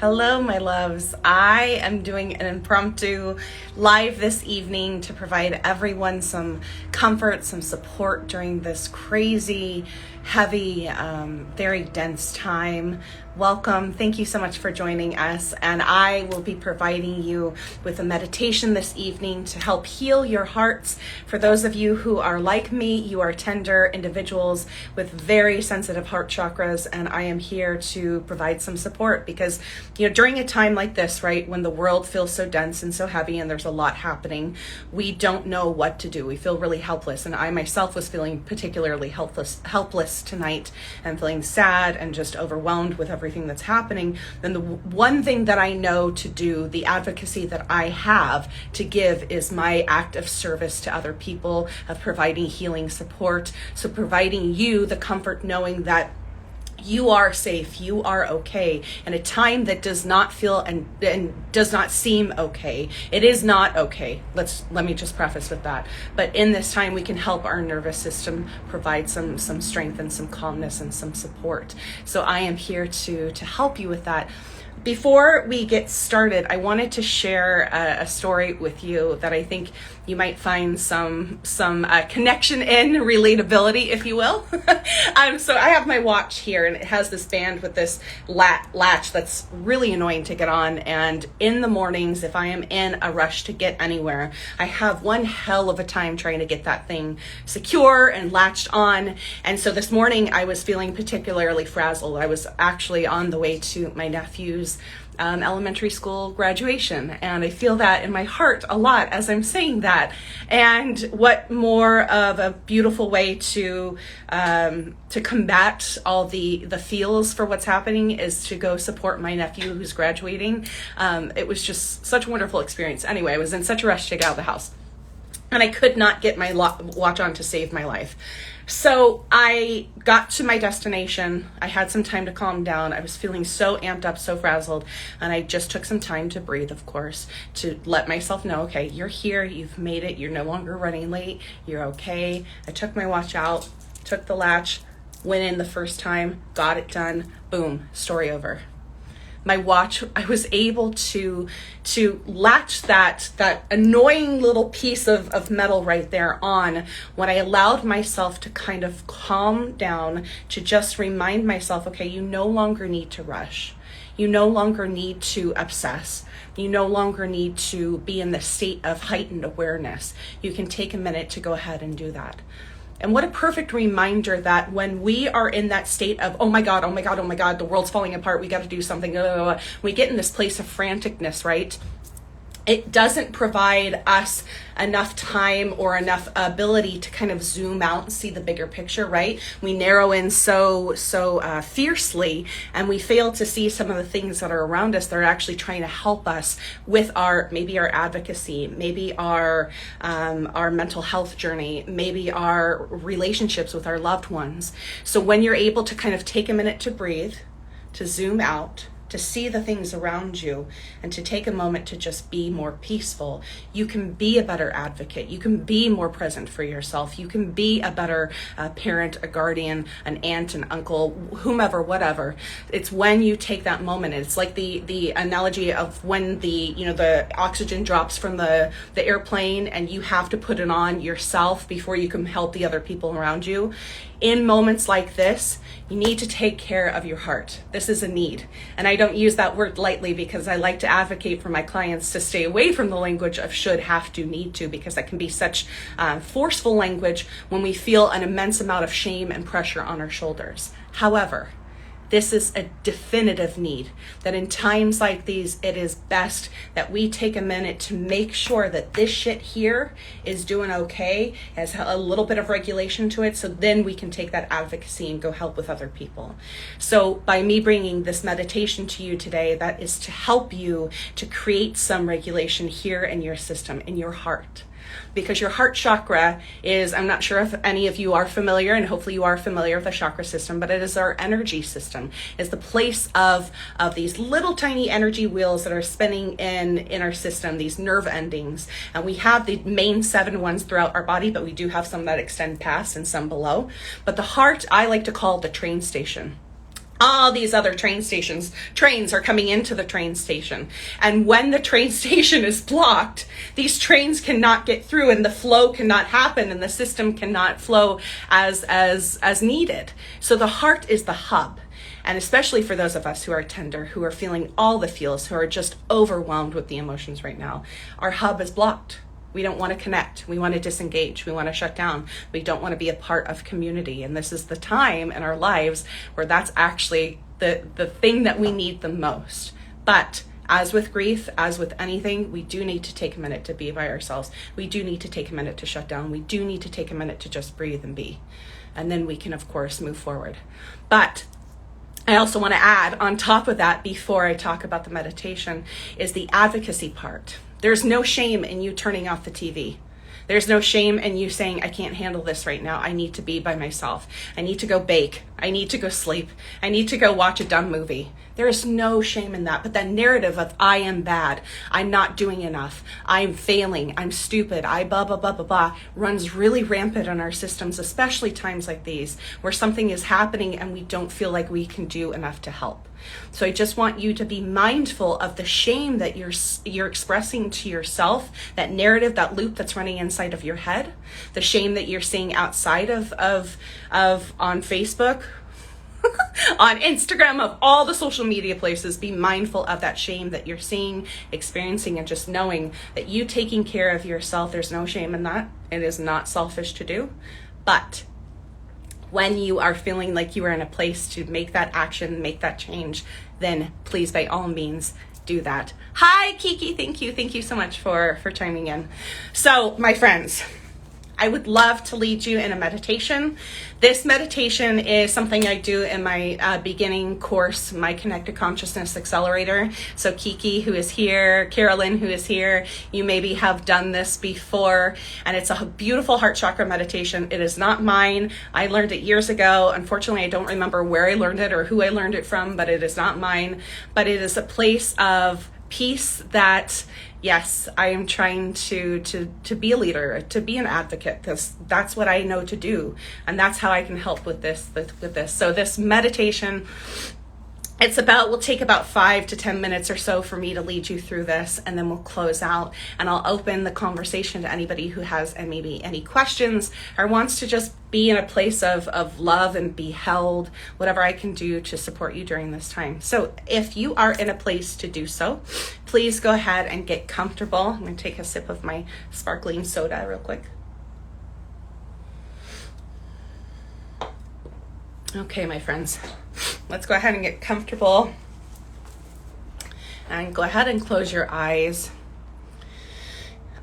Hello, my loves. I am doing an impromptu live this evening to provide everyone some comfort, some support during this crazy, heavy, very dense time. Welcome. Thank you so much for joining us. And I will be providing you with a meditation this evening to help heal your hearts. For those of you who are like me, you are tender individuals with very sensitive heart chakras, and I am here to provide some support because, during a time like this, right, when the world feels so dense and so heavy and there's a lot happening, we don't know what to do. We feel really helpless. And I myself was feeling particularly helpless tonight and feeling sad and just overwhelmed with everything that's happening. Then the one thing that I know to do, the advocacy that I have to give, is my act of service to other people, of providing healing support. So providing you the comfort knowing that you are safe, you are okay, in a time that does not feel and does not seem okay. It is not okay. Let me just preface with that. But in this time, we can help our nervous system provide some strength and some calmness and some support. So I am here to help you with that. Before we get started, I wanted to share a story with you that I think you might find some connection in, relatability, if you will. So I have my watch here, and it has this band with this latch that's really annoying to get on. And in the mornings, if I am in a rush to get anywhere, I have one hell of a time trying to get that thing secure and latched on. And so this morning, I was feeling particularly frazzled. I was actually on the way to my nephew's elementary school graduation, and I feel that in my heart a lot as I'm saying that. And what more of a beautiful way to combat all the feels for what's happening is to go support my nephew who's graduating. It was just such a wonderful experience. Anyway, I was in such a rush to get out of the house, and I could not get my watch on to save my life. So I got to my destination. I had some time to calm down. I was feeling so amped up, so frazzled. And I just took some time to breathe, of course, to let myself know, okay, you're here, you've made it, you're no longer running late, you're okay. I took my watch out, took the latch, went in the first time, got it done, boom, story over. My watch, I was able to latch that annoying little piece of metal right there on when I allowed myself to kind of calm down, to just remind myself, okay, you no longer need to rush. You no longer need to obsess. You no longer need to be in the state of heightened awareness. You can take a minute to go ahead and do that. And what a perfect reminder that when we are in that state of, oh my God, the world's falling apart, we got to do something, we get in this place of franticness, right? It doesn't provide us enough time or enough ability to kind of zoom out and see the bigger picture, right? We narrow in so fiercely, and we fail to see some of the things that are around us that are actually trying to help us with maybe our advocacy, maybe our mental health journey, maybe our relationships with our loved ones. So when you're able to kind of take a minute to breathe, to zoom out, to see the things around you, and to take a moment to just be more peaceful, you can be a better advocate. You can be more present for yourself. You can be a better parent, a guardian, an aunt, an uncle, whomever, whatever. It's when you take that moment. It's like the analogy of when the oxygen drops from the airplane and you have to put it on yourself before you can help the other people around you. In moments like this, you need to take care of your heart. This is a need. And I don't use that word lightly because I like to advocate for my clients to stay away from the language of should, have to, need to, because that can be such forceful language when we feel an immense amount of shame and pressure on our shoulders. However, this is a definitive need, that in times like these, it is best that we take a minute to make sure that this shit here is doing okay, has a little bit of regulation to it, so then we can take that advocacy and go help with other people. So by me bringing this meditation to you today, that is to help you to create some regulation here in your system, in your heart. Because your heart chakra is, I'm not sure if any of you are familiar, and hopefully you are familiar with the chakra system, but it is our energy system. It's the place of these little tiny energy wheels that are spinning in our system, these nerve endings. And we have the main 7 ones throughout our body, but we do have some that extend past and some below. But the heart, I like to call the train station. all these other trains are coming into the train station. And when the train station is blocked, these trains cannot get through and the flow cannot happen and the system cannot flow as needed. So the heart is the hub. And especially for those of us who are tender, who are feeling all the feels, who are just overwhelmed with the emotions right now, our hub is blocked. We don't want to connect. We want to disengage. We want to shut down. We don't want to be a part of community. And this is the time in our lives where that's actually the thing that we need the most. But as with grief, as with anything, we do need to take a minute to be by ourselves. We do need to take a minute to shut down. We do need to take a minute to just breathe and be. And then we can, of course, move forward. But I also want to add on top of that, before I talk about the meditation, is the advocacy part. There's no shame in you turning off the TV. There's no shame in you saying, I can't handle this right now. I need to be by myself. I need to go bake. I need to go sleep. I need to go watch a dumb movie. There is no shame in that. But that narrative of I am bad, I'm not doing enough, I'm failing, I'm stupid, I blah, blah, blah, blah, blah, runs really rampant in our systems, especially times like these where something is happening and we don't feel like we can do enough to help. So I just want you to be mindful of the shame that you're expressing to yourself, that narrative, that loop that's running inside of your head, the shame that you're seeing outside of on Facebook, on Instagram, of all the social media places. Be mindful of that shame that you're seeing, experiencing, and just knowing that you taking care of yourself, there's no shame in that. It is not selfish to do. But when you are feeling like you are in a place to make that action, make that change, then please, by all means, do that. Hi, Kiki. Thank you. Thank you so much for chiming in. So, my friends, I would love to lead you in a meditation. This meditation is something I do in my beginning course, my Connected Consciousness Accelerator. So Kiki, who is here, Carolyn, who is here, you maybe have done this before, and it's a beautiful heart chakra meditation. It is not mine. I learned it years ago. Unfortunately, I don't remember where I learned it or who I learned it from, but it is not mine. But it is a place of peace that, yes, I am trying to be a leader, to be an advocate, because that's what I know to do. And that's how I can help with this. So this meditation, will take about 5 to 10 minutes or so for me to lead you through this, and then we'll close out and I'll open the conversation to anybody who has maybe any questions or wants to just be in a place of love and be held, whatever I can do to support you during this time. So if you are in a place to do so, please go ahead and get comfortable. I'm going to take a sip of my sparkling soda real quick. Okay, my friends, let's go ahead and get comfortable and go ahead and close your eyes.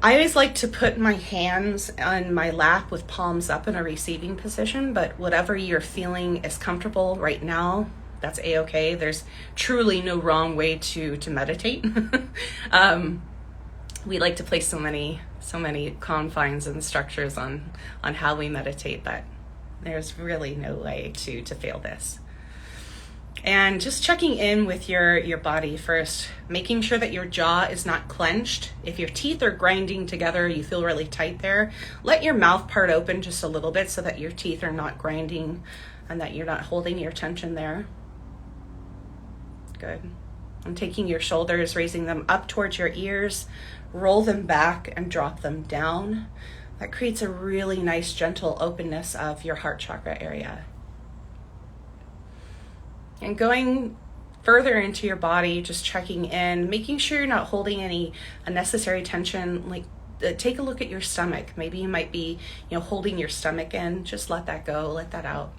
I always like to put my hands on my lap with palms up in a receiving position, but whatever you're feeling is comfortable right now, that's a-okay. There's truly no wrong way to meditate. We like to place so many confines and structures on how we meditate, but there's really no way to fail this. And just checking in with your body first, making sure that your jaw is not clenched. If your teeth are grinding together, you feel really tight there, let your mouth part open just a little bit so that your teeth are not grinding and that you're not holding your tension there. Good. And taking your shoulders, raising them up towards your ears, roll them back and drop them down. That creates a really nice, gentle openness of your heart chakra area. And going further into your body, just checking in, making sure you're not holding any unnecessary tension. Like, take a look at your stomach. Maybe you might be, holding your stomach in. Just let that go, let that out.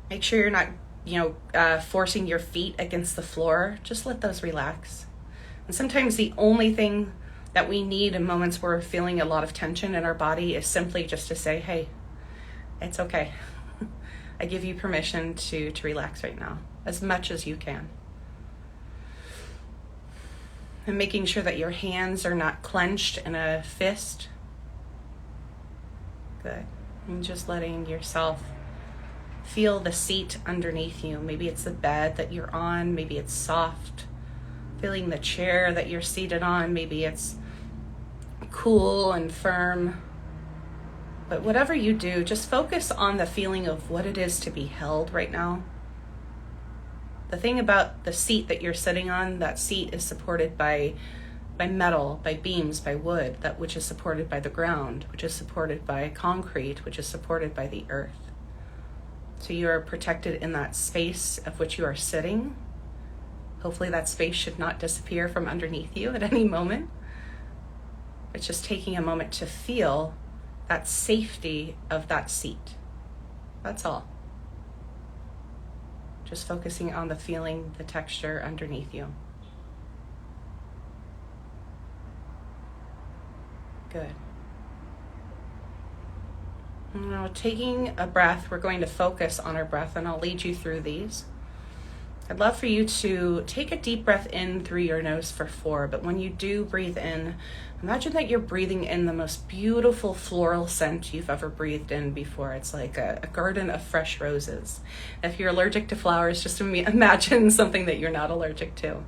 Make sure you're not, forcing your feet against the floor. Just let those relax. And sometimes the only thing that we need in moments where we're feeling a lot of tension in our body is simply just to say, hey, it's okay. I give you permission to relax right now, as much as you can. And making sure that your hands are not clenched in a fist. Good. And just letting yourself feel the seat underneath you. Maybe it's the bed that you're on, maybe it's soft. Feeling the chair that you're seated on, maybe it's cool and firm. But whatever you do, just focus on the feeling of what it is to be held right now. The thing about the seat that you're sitting on, that seat is supported by metal, by beams, by wood, that which is supported by the ground, which is supported by concrete, which is supported by the earth. So you are protected in that space of which you are sitting. Hopefully that space should not disappear from underneath you at any moment. It's just taking a moment to feel that safety of that seat. That's all. Just focusing on the feeling, the texture underneath you. Good. Now, taking a breath, we're going to focus on our breath, and I'll lead you through these. I'd love for you to take a deep breath in through your nose for 4, but when you do breathe in, imagine that you're breathing in the most beautiful floral scent you've ever breathed in before. It's like a garden of fresh roses. If you're allergic to flowers, just imagine something that you're not allergic to.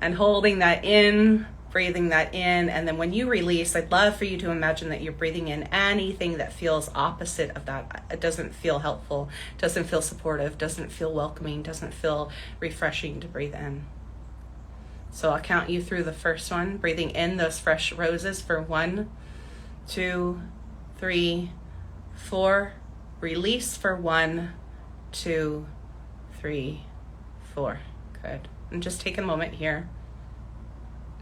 And holding that in, breathing that in, and then when you release, I'd love for you to imagine that you're breathing in anything that feels opposite of that. It doesn't feel helpful, doesn't feel supportive, doesn't feel welcoming, doesn't feel refreshing to breathe in. So I'll count you through the first one, breathing in those fresh roses for 1, 2, 3, 4. Release for 1, 2, 3, 4. Good. And just take a moment here.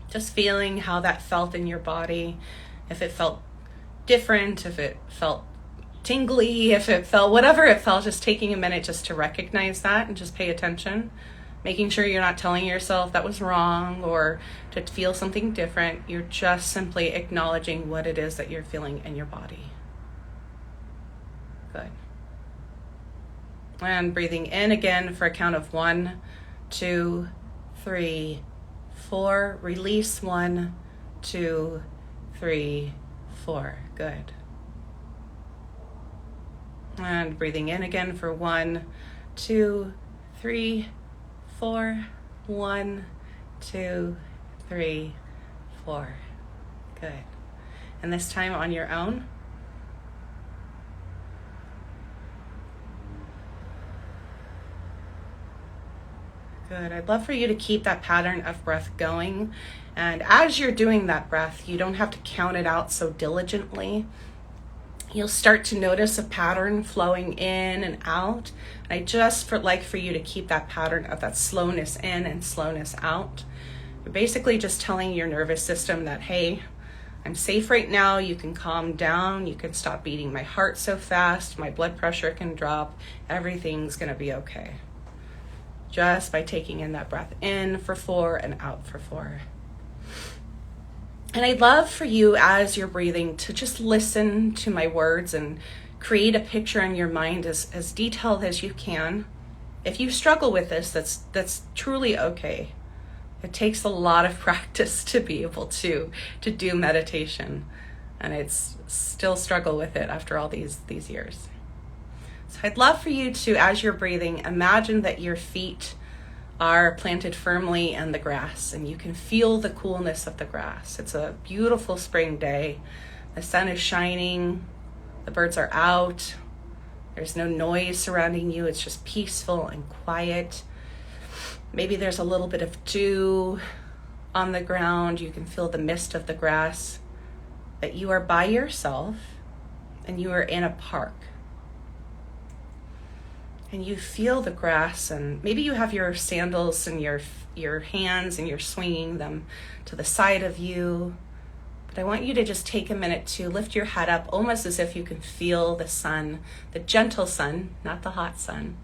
Just feeling how that felt in your body, if it felt different, if it felt tingly, if it felt whatever it felt, just taking a minute just to recognize that and just pay attention, making sure you're not telling yourself that was wrong or to feel something different. You're just simply acknowledging what it is that you're feeling in your body. Good. And breathing in again for a count of 1, 2, 3, 4. Release 1, 2, 3, 4. Good. And breathing in again for 1, 2, 3, 4. 1, 2, 3, 4. Good. And this time on your own. Good. I'd love for you to keep that pattern of breath going. And as you're doing that breath, you don't have to count it out so diligently. You'll start to notice a pattern flowing in and out. And I just like for you to keep that pattern of that slowness in and slowness out. You're basically just telling your nervous system that, hey, I'm safe right now. You can calm down. You can stop beating my heart so fast. My blood pressure can drop. Everything's going to be okay. Just by taking in that breath in for 4 and out for 4. And I'd love for you, as you're breathing, to just listen to my words and create a picture in your mind as detailed as you can. If you struggle with this, that's truly okay. It takes a lot of practice to be able to do meditation, and it's still struggle with it after all these years. So I'd love for you to, as you're breathing, imagine that your feet are planted firmly in the grass and you can feel the coolness of the grass. It's a beautiful spring day. The sun is shining. The birds are out. There's no noise surrounding you. It's just peaceful and quiet. Maybe there's a little bit of dew on the ground. You can feel the mist of the grass. But you are by yourself and you are in a park. And you feel the grass, and maybe you have your sandals in your hands and you're swinging them to the side of you. But I want you to just take a minute to lift your head up, almost as if you can feel the sun, the gentle sun, not the hot sun,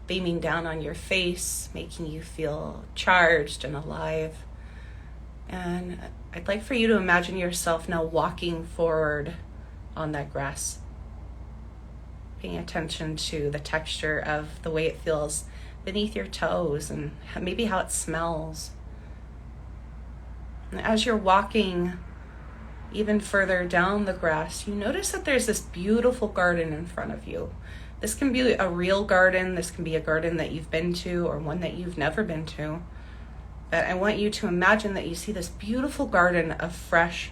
beaming down on your face, making you feel charged and alive. And I'd like for you to imagine yourself now walking forward on that grass, paying attention to the texture of the way it feels beneath your toes and maybe how it smells. And as you're walking even further down the grass, you notice that there's this beautiful garden in front of you. This can be a real garden. This can be a garden that you've been to or one that you've never been to. But I want you to imagine that you see this beautiful garden of fresh,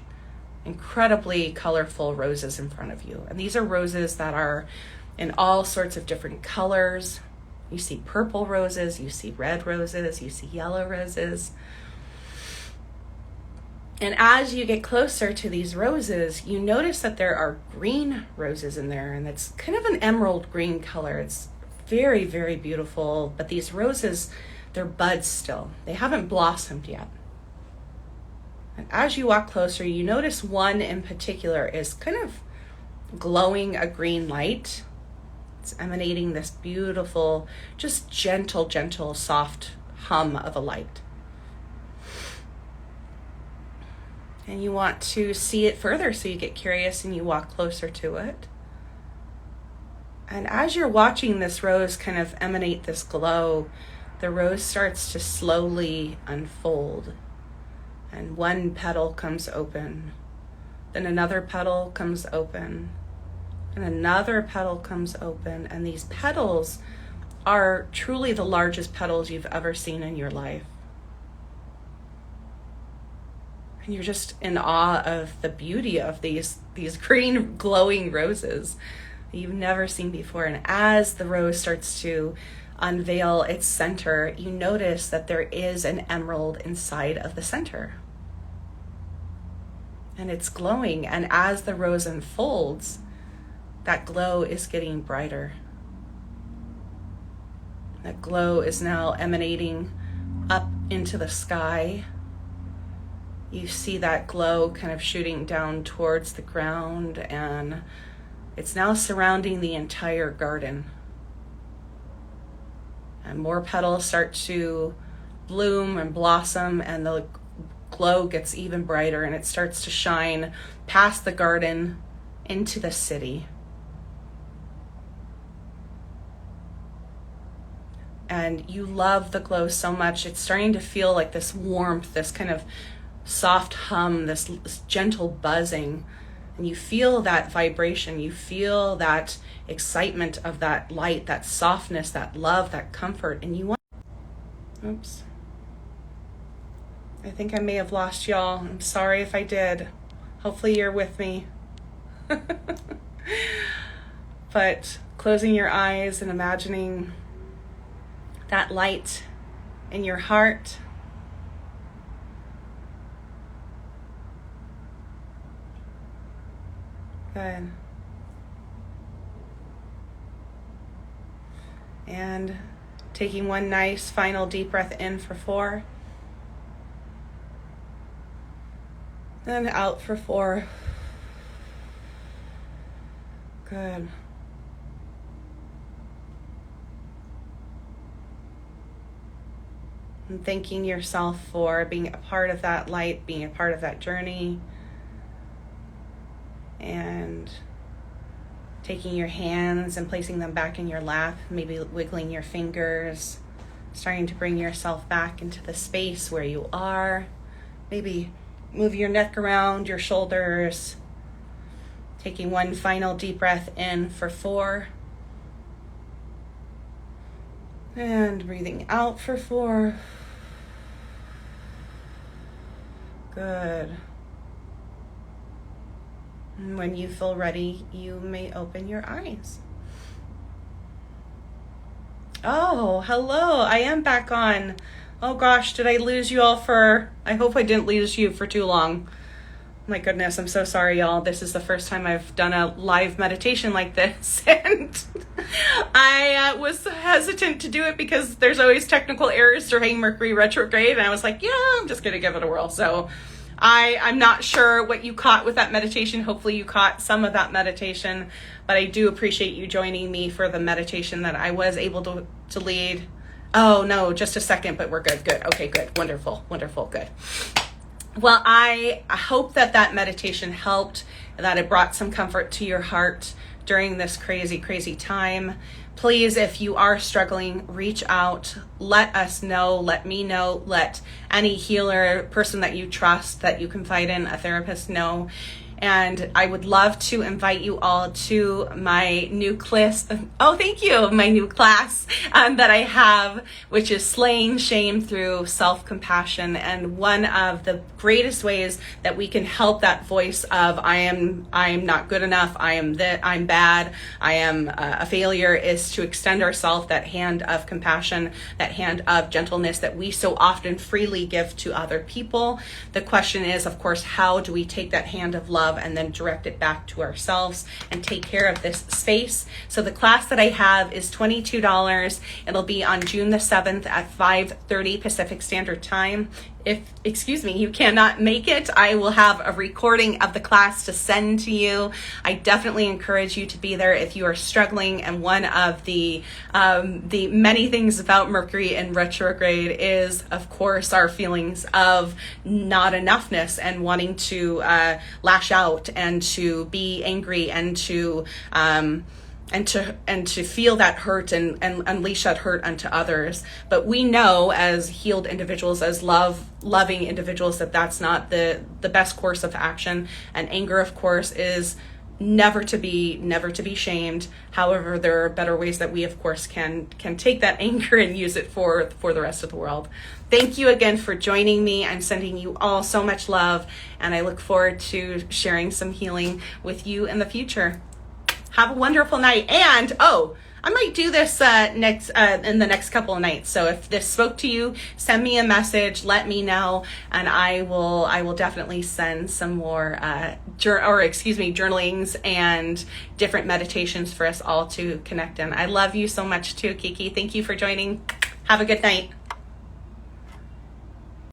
incredibly colorful roses in front of you. And these are roses that are in all sorts of different colors. You see purple roses, you see red roses, you see yellow roses. And as you get closer to these roses, you notice that there are green roses in there, and it's kind of an emerald green color. It's very, very beautiful, but these roses, they're buds still. They haven't blossomed yet. And as you walk closer, you notice one in particular is kind of glowing a green light. It's emanating this beautiful, just gentle, soft hum of a light. And you want to see it further, so you get curious and you walk closer to it. And as you're watching this rose kind of emanate this glow, the rose starts to slowly unfold. And one petal comes open. Then another petal comes open. And another petal comes open. And these petals are truly the largest petals you've ever seen in your life. And you're just in awe of the beauty of these green glowing roses that you've never seen before. And as the rose starts to unveil its center, you notice that there is an emerald inside of the center. And it's glowing. And as the rose unfolds, that glow is getting brighter. That glow is now emanating up into the sky. You see that glow kind of shooting down towards the ground, and it's now surrounding the entire garden. And more petals start to bloom and blossom, and the glow gets even brighter, and it starts to shine past the garden into the city. And you love the glow so much. It's starting to feel like this warmth, this kind of soft hum, this gentle buzzing, and you feel that vibration, you feel that excitement of that light, that softness, that love, that comfort, and you want, oops, I think I may have lost y'all. I'm sorry if I did. Hopefully you're with me. But closing your eyes and imagining that light in your heart. Good. And taking one nice final deep breath in for 4. Then out for 4. Good. And thanking yourself for being a part of that light, being a part of that journey. And taking your hands and placing them back in your lap, maybe wiggling your fingers, starting to bring yourself back into the space where you are. Maybe move your neck around, your shoulders. Taking one final deep breath in for 4. And breathing out for 4. Good. And when you feel ready, you may open your eyes. Oh, hello. I am back on. Oh gosh, did I lose you all I hope I didn't lose you for too long. My goodness, I'm so sorry, y'all. This is the first time I've done a live meditation like this. And I was hesitant to do it because there's always technical errors during Mercury retrograde. And I was like, yeah, I'm just going to give it a whirl. So I'm not sure what you caught with that meditation. Hopefully you caught some of that meditation, but I do appreciate you joining me for the meditation that I was able to lead. Oh no, just a second, but we're good. Good. Okay, good. Wonderful. Good. Well, I hope that meditation helped, that it brought some comfort to your heart during this crazy, crazy time. Please, if you are struggling, reach out, let us know, let me know, let any healer, person that you trust, that you confide in, a therapist know. And I would love to invite you all to my new class. Oh, thank you. My new class that I have, which is Slaying Shame Through Self-Compassion. And one of the greatest ways that we can help that voice of I am not good enough, I'm bad, I am a failure, is to extend ourselves that hand of compassion, that hand of gentleness that we so often freely give to other people. The question is, of course, how do we take that hand of love and then direct it back to ourselves and take care of this space? So the class that I have is $22. It'll be on June the 7th at 5:30 Pacific Standard Time. If, you cannot make it, I will have a recording of the class to send to you. I definitely encourage you to be there if you are struggling. And one of the many things about Mercury in retrograde is, of course, our feelings of not enoughness and wanting to lash out and to be angry and to feel that hurt and unleash that hurt onto others. But we know as healed individuals, as loving individuals, that that's not the best course of action. And anger, of course, is never to be shamed. However, there are better ways that we, of course, can take that anger and use it for the rest of the world. Thank you again for joining me. I'm sending you all so much love, and I look forward to sharing some healing with you in the future. Have a wonderful night. And, I might do this in the next couple of nights. So if this spoke to you, send me a message, let me know, and I will definitely send some more journalings and different meditations for us all to connect in. I love you so much too, Kiki. Thank you for joining. Have a good night.